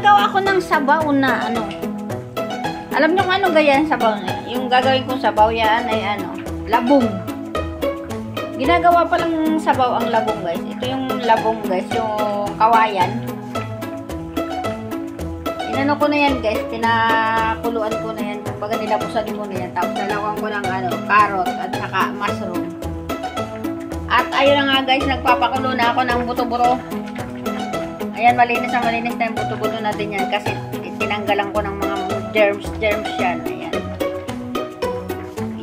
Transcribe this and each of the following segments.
gagawa ko ng sabaw na ano. Alam nyo kung ano ganyan sabaw na? Yung gagawin kong sabaw yan ay ano, labong. Ginagawa pa lang sabaw ang labong guys. Ito yung labong guys, yung kawayan. Inano ko na yan guys, pinakuluan ko na yan. Kumbaga nilapusan ko na yan. Tapos nalakuan ko ng ano, carrot at saka mushroom. At ayun na nga guys, nagpapakulo na ako ng buto-buto. Ayan, malinis na yung buto-buto natin yan kasi tinanggalan ko ng mga germs yan. Ayan.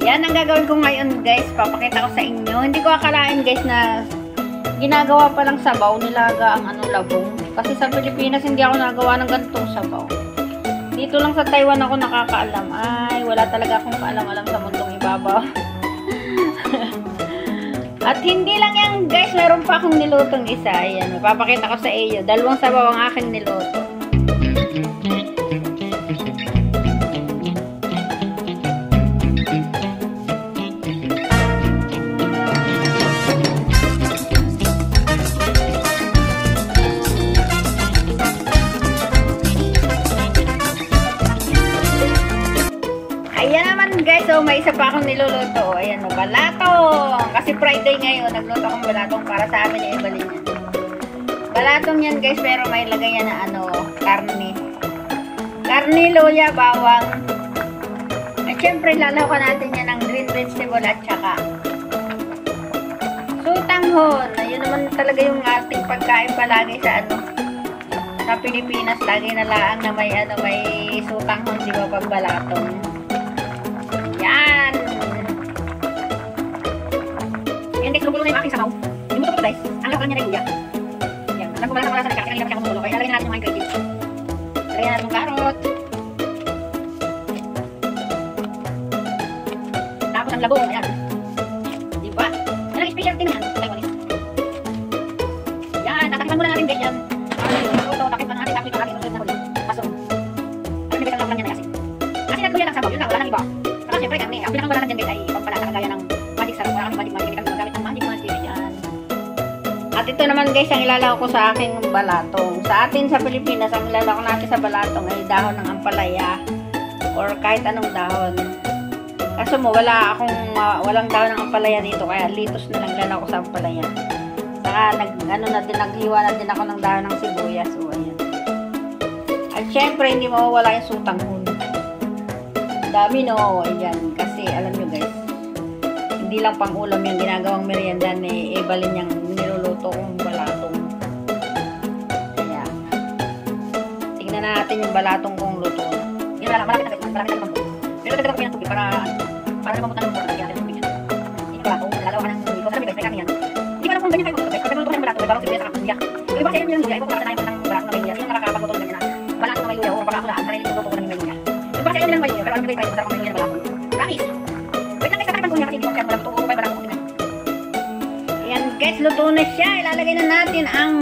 Yan ang gagawin ko ngayon guys. Papakita ko sa inyo. Hindi ko akalain guys na ginagawa pa lang sabaw, nilaga ang ano, labong. Kasi sa Pilipinas hindi ako nagawa ng ganitong sabaw. Dito lang sa Taiwan ako nakakaalam. Ay, wala talaga akong kaalam-alam sa mundong ibabaw. At hindi lang yan guys, meron pa akong nilutong isa. Ayan, mapapakita ko sa iyo. Dalawang sabaw ang aking niluto. Ayan naman guys, so may isa pa akong niluluto. Ayan, balatong. Kasi Friday ngayon, nagluto akong balatong para sa amin ni Evelyn yan. Balatong yan guys, pero may lagay yan na ano, karne. Karne, luya, bawang. At syempre, lalawan natin yan ng green vegetable at saka sutanghon. Ayun naman talaga yung ating pagkain palagi sa ano, sa Pilipinas. Lagi na laang na may ano, may sutanghon, di ba, pag balatong. Yan. Yan guys, lubulo na yung aking sabaw. Yung buto guys, ang lakang niya na yung yan. Yan. Alam ko wala sa likar, kaya lang mamulo. Kaya lagyan natin yung mga ingredients. Lagyan natin yung carrot. Tapos ang labong. Ayan. Diba? Yan ang specialty na yan. Taiwanese. Yan. Tatakipan muna natin guys yan. Takipan natin. Tapos ito natin. Susunod na huli. Pasok. Alam niyo guys ang lakang niya na kasi. Kasi nagluya ng sabaw. Yun lang. Wala nang iba. Siyempre kami, ang pinakawala dyan guys ay pampalasa kagaya ng magic sarap. Wala kami magic, kami magamit ng magic. Yan. At ito naman guys, ang ilalako ko sa aking balatong. Sa atin sa Pilipinas, ang ilalako natin sa balatong ay dahon ng ampalaya or kahit anong dahon. Kaso mo, walang dahon ng ampalaya dito, kaya litos na lang ilalako sa ampalaya. Saka naghiwa na din ako ng dahon ng sibuyas. So, ayan. At syempre, hindi mawawala yung sutanghon. Dami no, ayan, kasi alam nyo guys, hindi lang pang ulam yung ginagawang merienda ni Evelyn yung niluluto kong balatong. Kaya, tingnan natin yung balatong kong luto. Yun lang, malapit na guys, pero dagdag ko yung tubig para naman punta ng muna, lagyan natin ng tubig yan. Ito balatong, lalawa ka ng tubig, kasi guys, may kami yan. Hindi pa lang kung ganyan kayo guys, pag nagluto ka ng balatong, may bawang sibuyas sa luya. Yung iba sa inyo yung luya, iba ko nakita ng balatong na may luya, sino nakakapagluto ng ganyan na balatong na may luya, o pagkakulaan, sarili yung luto ko ng may luya. Kasi yun lang pero alam mo guys, masarap ang may luya na balatong. Promise! Wait lang guys, kakaripan ko niya kasi hindi ko kaya balatong o kaya balatong tingnan. Ayan guys, luto na siya. Ilalagay na natin ang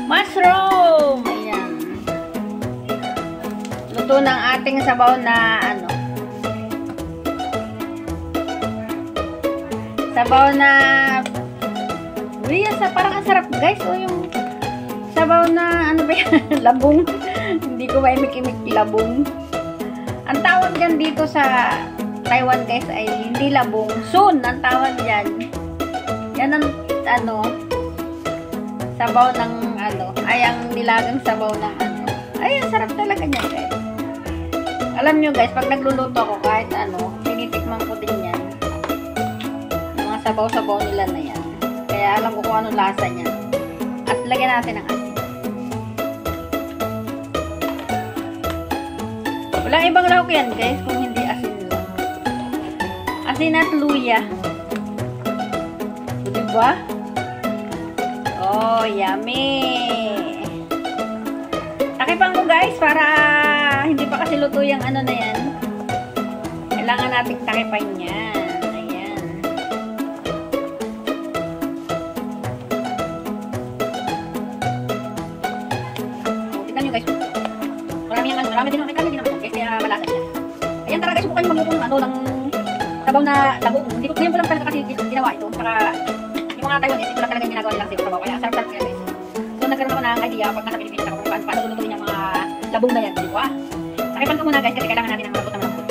mushroom. Ayan. Luto ng ating sabaw na ano. Sabaw na parang ang sarap guys. O yung sabaw na ano ba yan? Labong. Hindi ko maimik-imik labong. Ang tawag dyan dito sa Taiwan guys ay hindi labong. Soon ang tawag dyan. Yan ang ano, sabaw ng ano, ay ang nilagang sabaw ng ano. Ay, ang sarap talaga niya guys. Alam nyo guys, pag nagluluto ako kahit ano, tinitikman ko din yan. Yung mga sabaw-sabaw nila na yan. Kaya alam ko kung anong lasa niya. At lagyan natin ng asin. Walang ibang lahok yan guys kung hindi asin lang. Asin at luya. So, diba? Oh, yummy! Takipan ko guys para hindi pa kasi luto yung ano na yan. Kailangan nating takipan yan. Ayan. So, tignan nyo guys. Marami din naman guys. Kaya malasa siya. Ayan, tara guys, bukan yung magluto ng ano, ng sabaw na labong. Hindi ko lang talaga kasi ginawa ito. Saka yung mga Taiwanese, ito lang talaga yung ginagawa nilang sabaw. Kaya sarap-sarap kaya guys. So, nagkaroon ako ng idea pag nasa Pilipinas ako kung paano lulutuin yung mga labong na yan, di ba? Takipan ko muna guys kasi kailangan natin ng malambot na malambot.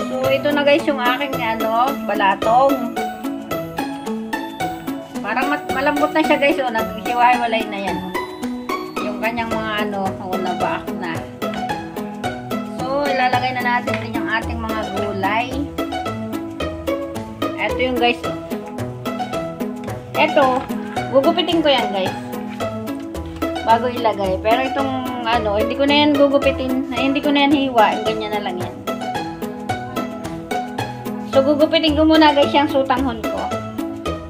So ito na guys yung aking balatong. Parang malambot na siya guys, naghiwa-hiwalay na yan. Yung kanyang mga nabaak na. So ilalagay na natin din yung ating mga gulay. Ito yung guys. Ito, gugupitin ko yan guys. Bago ilagay. Pero itong hindi ko na yan gugupitin. Hindi ko na yan hiwa. Ganyan na lang yan. So gugupitin ko muna guys yung sutanghon ko.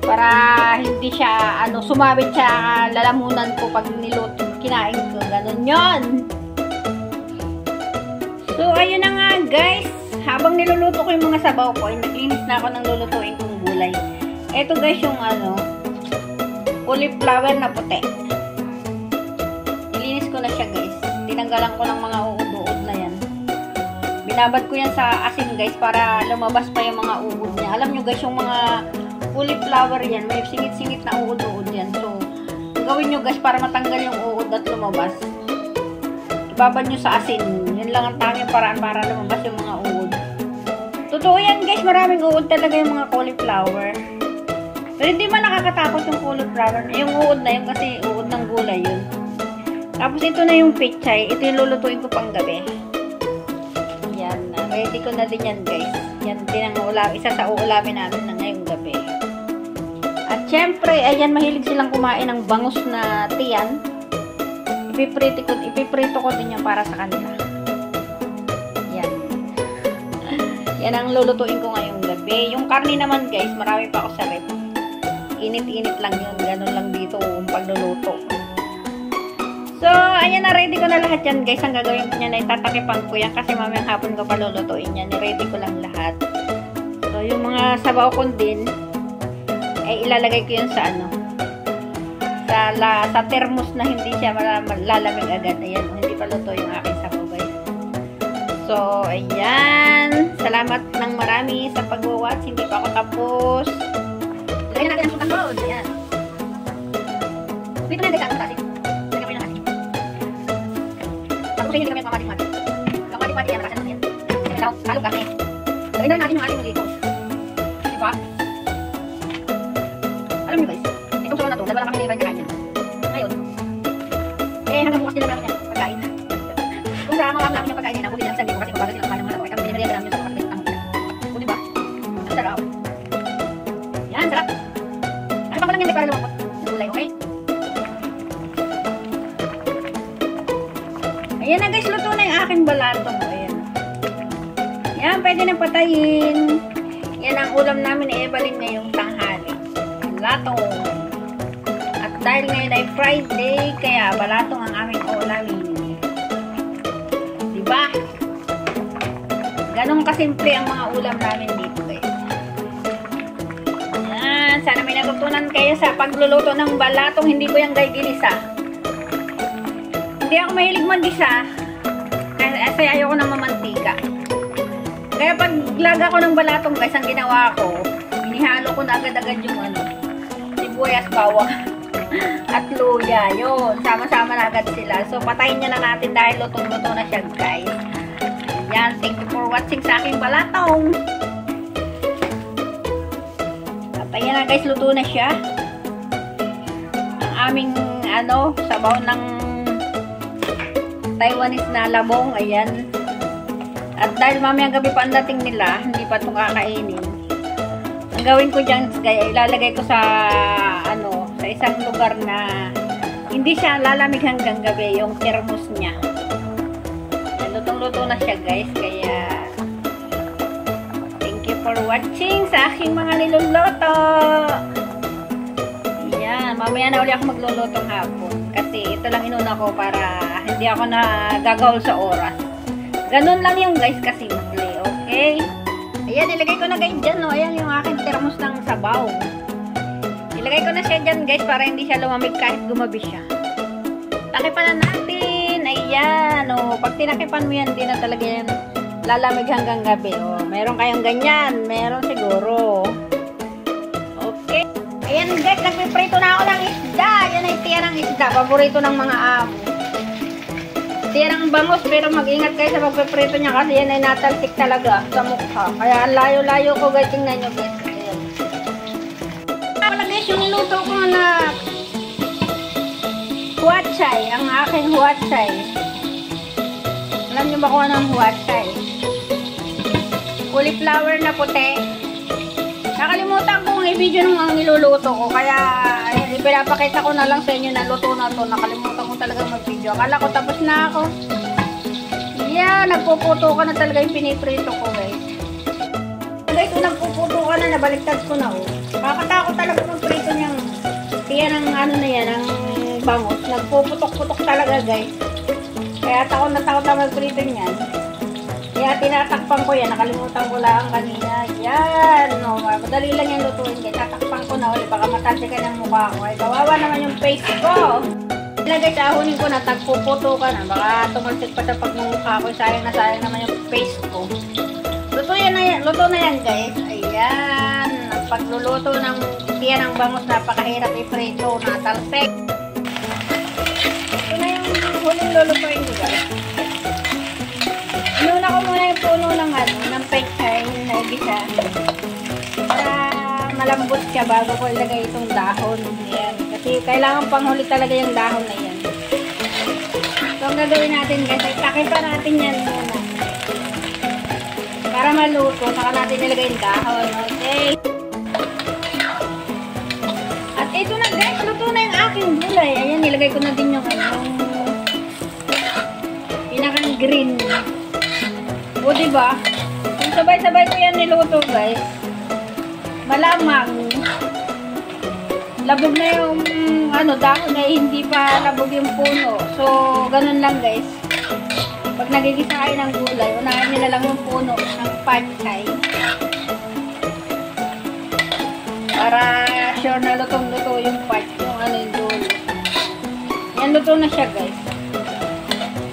Para hindi siya sumabit siya lalamunan ko pag niluto. Kinain ko. Ganun yon. So ayun na nga guys. Habang niluluto ko yung mga sabaw ko, ay naglinis na ako ng lulutuin kong gulay. Ito guys yung cauliflower na puti. Nilinis ko na siya guys. Tinanggalan ko ng mga uod-uod na yan. Binabad ko yan sa asin guys para lumabas pa yung mga uod niya. Alam nyo guys yung mga cauliflower yan, may singit-singit na uod-uod yan. So, gawin nyo guys para matanggal yung uod at lumabas. Ibabad nyo sa asin. Yun lang ang tamang paraan para lumabas yung mga uod. Totoo yan guys, maraming uod talaga yung mga cauliflower. Pero hindi man nakakatakot yung cauliflower. Yung uod na yun kasi uod ng gulay yun. Tapos ito na yung pechay. Ito yung lulutuin ko pang gabi. Yan. Ready ko na din yan guys. Yan din ang isa sa uulamin namin na ngayong gabi. At syempre, ayan mahilig silang kumain ng bangus na tiyan. Ipiprito ko din yan para sa kanila. Yan. Yan ang lulutuin ko ngayong gabi. Yung karne naman guys, marami pa ako sa rep. Init-init lang yun. Ganun lang dito yung pagluluto. So, ayan na. Ready ko na lahat yan guys. Ang gagawin ko yan ay tatakipan ko yan kasi mamayang hapon ko pa lulutuin yan. Ready ko lang lahat. So, yung mga sabaw ko din ay ilalagay ko yun sa sa thermos na hindi siya malalamig agad. Ayan, hindi pa luto yung aking sabaw guys. So, ayan. Salamat ng marami sa pag-watch. Hindi pa ako tapos. Lagyan natin ang sukang road. Ayan. Dito na yung dekat natin. Lagyan ko yun natin. Tapos hindi kami pamatik-matik. Pamatik-matik yan. Nakasan natin yan. Halong kami. Lagyan na natin yung ating dito. Diba? Alam nyo guys, itong sabaw na to, dalawa lang kami nilibay kakain yan. Ngayon, hanggang bukas din namin yan, pagkain. Kung sa mga namin yung pagkain yan, huli lang sa kasi kung bakit lang kumain ng mga naman, kami binibigyan namin yung sa pagkain ang huli. Kung diba? Ang sarap. Yan, sarap. Nakipang ko lang yan para lumapot. Gulay, okay? Ayan na guys, luto na yung aking balatong. Ayan. Yan, pwede na patayin. Yan ang ulam namin na Evelyn ngayong tanghali. Balatong. At dahil ngayon ay Friday, kaya balatong ang aming ulamin. Diba? Ganun kasimple ang mga ulam namin dito guys. Ayan. Sana may natutunan kayo sa pagluluto ng balatong. Hindi ko yung ginisa. Hindi ako mahilig magisa. Kasi ayoko ng mamantika. Kaya pag laga ko ng balatong guys, ang ginawa ko, inihalo ko na agad-agad yung sibuyas, bawang at luya. Yun, sama-sama na agad sila. So, patayin nyo na natin dahil lutong-luto na siya guys. Yan, thank you for watching sa aking balatong. Patayin na guys, luto na siya. Ang aming, sabaw ng Taiwanese na labong, ayan. At dahil mamayang gabi pa ang dating nila, hindi pa itong kakainin. Ang gawin ko dyan, kaya ilalagay ko sa, sa isang lugar na hindi siya lalamig hanggang gabi, yung thermos niya. Lutong-luto na siya guys, kaya thank you for watching sa aking mga niluluto. Ayan, mamaya na uli ako maglulutong hapon. Kasi ito lang inuna ko para hindi ako nagagawal sa oras. Ganun lang yung guys kasi muli, okay? Ayan, ilagay ko na guys dyan, no? Ayan yung aking thermos ng sabaw. Ilagay ko na siya dyan guys para hindi siya lumamig kahit gumabi siya. Takipan na natin. Ayan, o. Pag tinakipan mo yan, hindi na talaga yan lalamig hanggang gabi. O, meron kayong ganyan. Meron siguro. Okay. Ayan guys, nagpiprito na ako ng isda. Yan ay tiyan ng ng isda, paborito ng mga amo. Yan ang bangus, pero mag-ingat kayo sa pagpiprito niya kasi yan ay natalsik talaga sa mukha. Kaya layo-layo ko guys, tingnan nyo guys. Ayan. Wala guys, yung niluto ko na huwachay, ang aking huwachay. Alam nyo ba kung ano ang huwachay? Cauliflower na puti. Nakalimutan kong i-video nung ang niluluto ko, kaya ipinapakita ko na lang sa inyo na luto na to. Nakalimutan ko talaga mag-video. Akala ko tapos na ako. Yeah, nagpuputo ka na talaga yung piniprito ko guys. Guys, kung nagpuputo ka na, nabaliktad ko na oh. Kakatakot talaga magprito niyang tiyan ng ano na yan, ng bangus. Nagpuputok-putok talaga guys. Kaya takot na magprito niyan. Kaya tinatakpan ko yan. Nakalimutan ko lang kanina. Yan. No, madali lang yung lutuin. Kaya tatakpan ko na ulit. Baka matansi ka ng mukha ko. Ay, kawawa naman yung face ko. Ilagay sa ahunin ko na tagpuputo ka na. Baka tumalsik pa sa pagmumukha ko. Sayang naman yung face ko. Luto na yan guys. Ayan. Ang pagluluto ng tiyan ng bangus. Napakahirap i-prito. Natalsik. Ito na yung huling lulutuin ko guys. Inuna ko muna yung puno ng pechay na igisa. Para malambot siya bago ko ilagay itong dahon. Ayan. Kasi kailangan panghuli talaga yung dahon na yan. So, ang gagawin natin guys, ay takin pa natin yan muna. Para maluto, saka natin ilagay yung dahon. Okay? At ito na guys, luto na yung aking gulay. Ayan, nilagay ko na din yung pinakang green. O diba? Kung sabay-sabay ko yan niluto guys, malamang labog na yung dahon na hindi pa labog yung puno. So, ganun lang guys. Pag nagigisa kayo ng gulay, unahin nyo na lang yung puno ng pechay. Para sure na lutong-luto yung yung dulo. Yan, luto na siya guys.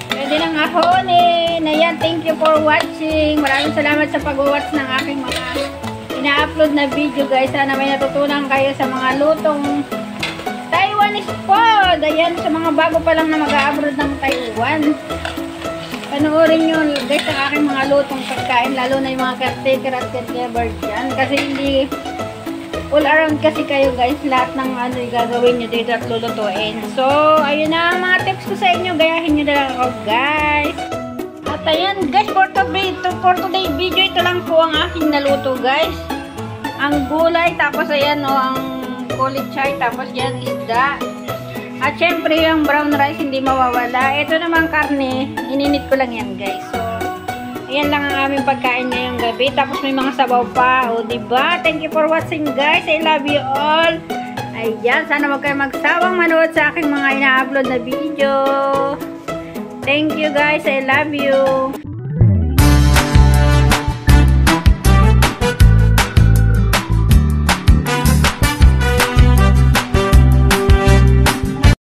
Pwede ng ahonin. Ayan, thank you for watching. Maraming salamat sa pag-watch ng aking mga ina-upload na video guys. Sana may natutunan kayo sa mga lutong Taiwanese food. Ayan, sa mga bago pa lang na mag-a-abroad ng Taiwan. Panoorin nyo guys ang aking mga lutong pagkain. Lalo na yung mga caretaker at caregiver dyan. Kasi hindi all around kasi kayo guys, lahat ng gagawin nyo dito at lulutuin. So, ayun na ang mga tips ko sa inyo. Gayahin nyo na lang ako guys. At ayan guys, for today video, ito lang po ang aking naluto guys. Ang gulay, tapos ayan ang kulichay, tapos yan isda. At syempre yung brown rice hindi mawawala. Ito naman karne, ininit ko lang yan guys. So, ayan lang ang aming pagkain ngayong gabi. Tapos may mga sabaw pa. O, diba? Thank you for watching, guys. I love you all. Ayan. Sana huwag kayo magsawang manood sa aking mga ina-upload na video. Thank you, guys. I love you.